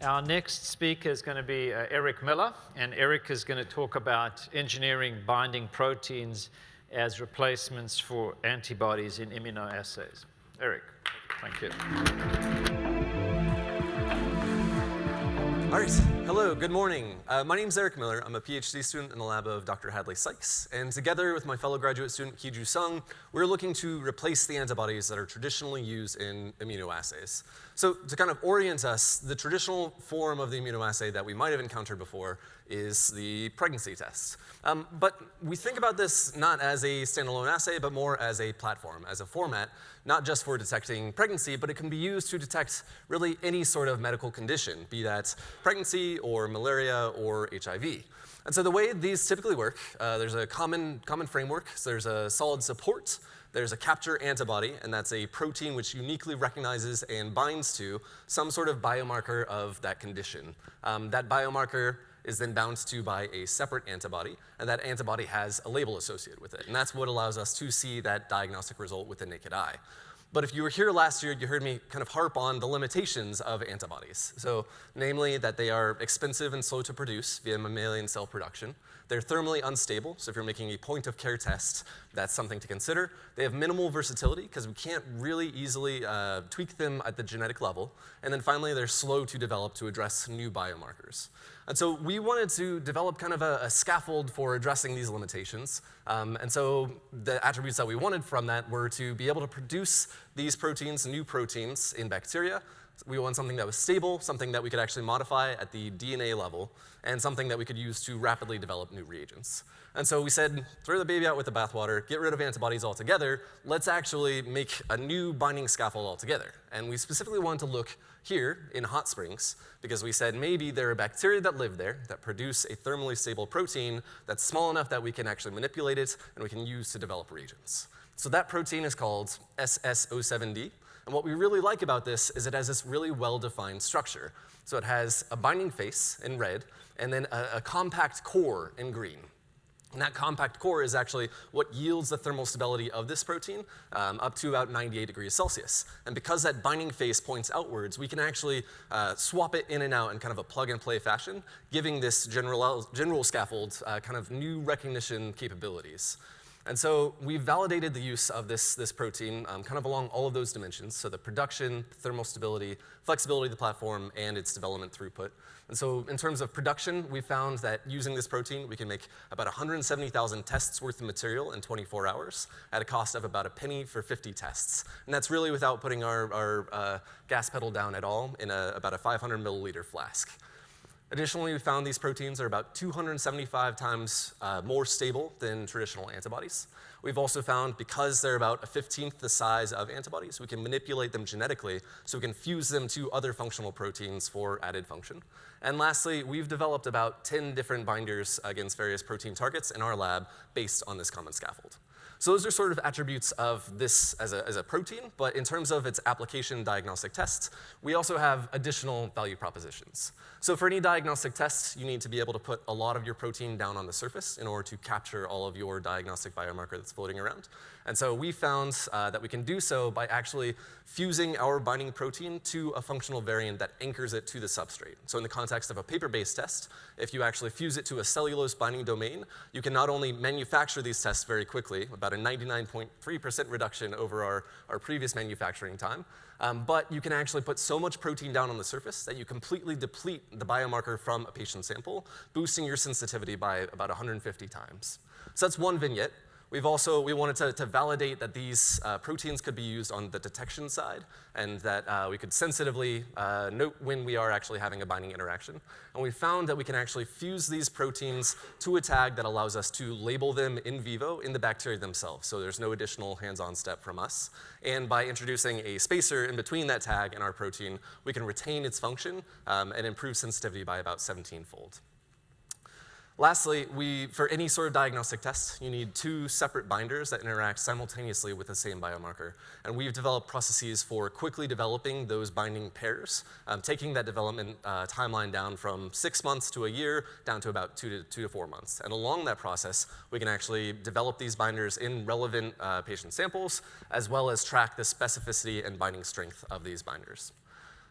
Our next speaker is going to be Eric Miller, and Eric is going to talk about engineering binding proteins as replacements for antibodies in immunoassays. Eric, thank you. All right, hello, good morning. My name is Eric Miller. I'm a PhD student in the lab of Dr. Hadley Sykes, and together with my fellow graduate student, Kiju Sung, we're looking to replace the antibodies that are traditionally used in immunoassays. So to kind of orient us, the traditional form of the immunoassay that we might have encountered before is the pregnancy test. But we think about this not as a standalone assay, but more as a platform, as a format, not just for detecting pregnancy, but it can be used to detect really any sort of medical condition, be that pregnancy or malaria or HIV. And so the way these typically work, there's a common framework. So there's a solid support, there's a capture antibody, and that's a protein which uniquely recognizes and binds to some sort of biomarker of that condition. That biomarker is then bound to by a separate antibody, and that antibody has a label associated with it. And that's what allows us to see that diagnostic result with the naked eye. But if you were here last year, you heard me kind of harp on the limitations of antibodies. So namely that they are expensive and slow to produce via mammalian cell production. They're thermally unstable, so if you're making a point-of-care test, that's something to consider. They have minimal versatility, because we can't really easily tweak them at the genetic level. And then finally, they're slow to develop to address new biomarkers. And so we wanted to develop kind of a scaffold for addressing these limitations. And so the attributes that we wanted from that were to be able to produce these proteins, new proteins in bacteria. We want something that was stable, something that we could actually modify at the DNA level, and something that we could use to rapidly develop new reagents. And so we said, throw the baby out with the bathwater, get rid of antibodies altogether, let's actually make a new binding scaffold altogether. And we specifically wanted to look here in hot springs, because we said maybe there are bacteria that live there that produce a thermally stable protein that's small enough that we can actually manipulate it and we can use to develop reagents. So that protein is called SS07D. And what we really like about this is it has this really well-defined structure. So it has a binding face in red, and then a compact core in green. And that compact core is actually what yields the thermal stability of this protein up to about 98 degrees Celsius. And because that binding face points outwards, we can actually swap it in and out in kind of a plug-and-play fashion, giving this general scaffold kind of new recognition capabilities. And so we validated the use of this protein kind of along all of those dimensions, so the production, thermal stability, flexibility of the platform, and its development throughput. And so in terms of production, we found that using this protein, we can make about 170,000 tests worth of material in 24 hours at a cost of about a penny for 50 tests. And that's really without putting our gas pedal down at all in about a 500 milliliter flask. Additionally, we found these proteins are about 275 times more stable than traditional antibodies. We've also found, because they're about a 15th the size of antibodies, we can manipulate them genetically so we can fuse them to other functional proteins for added function. And lastly, we've developed about 10 different binders against various protein targets in our lab based on this common scaffold. So those are sort of attributes of this as a protein, but in terms of its application diagnostic tests, we also have additional value propositions. So for any diagnostic tests, you need to be able to put a lot of your protein down on the surface in order to capture all of your diagnostic biomarker that's floating around. And so we found that we can do so by actually fusing our binding protein to a functional variant that anchors it to the substrate. So in the context of a paper-based test, if you actually fuse it to a cellulose binding domain, you can not only manufacture these tests very quickly, about a 99.3% reduction over our previous manufacturing time, but you can actually put so much protein down on the surface that you completely deplete the biomarker from a patient sample, boosting your sensitivity by about 150 times. So that's one vignette. We wanted to validate that these proteins could be used on the detection side, and that we could sensitively note when we are actually having a binding interaction. And we found that we can actually fuse these proteins to a tag that allows us to label them in vivo in the bacteria themselves, so there's no additional hands-on step from us. And by introducing a spacer in between that tag and our protein, we can retain its function and improve sensitivity by about 17-fold. Lastly, for any sort of diagnostic test, you need two separate binders that interact simultaneously with the same biomarker. And we've developed processes for quickly developing those binding pairs, taking that development timeline down from 6 months to a year down to about 2 to 4 months. And along that process, we can actually develop these binders in relevant patient samples, as well as track the specificity and binding strength of these binders.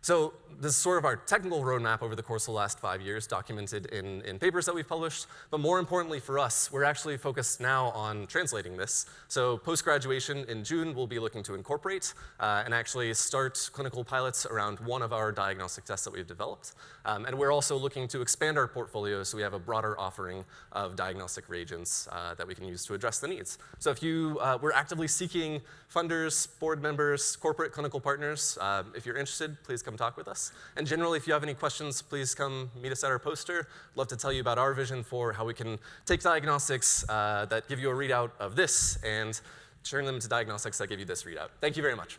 So this is sort of our technical roadmap over the course of the last 5 years, documented in papers that we've published. But more importantly for us, we're actually focused now on translating this. So post-graduation in June, we'll be looking to incorporate and actually start clinical pilots around one of our diagnostic tests that we've developed. And we're also looking to expand our portfolio so we have a broader offering of diagnostic reagents that we can use to address the needs. So if we're actively seeking funders, board members, corporate clinical partners. If you're interested, please come talk with us. And generally, if you have any questions, please come meet us at our poster. I'd love to tell you about our vision for how we can take diagnostics that give you a readout of this and turn them into diagnostics that give you this readout. Thank you very much.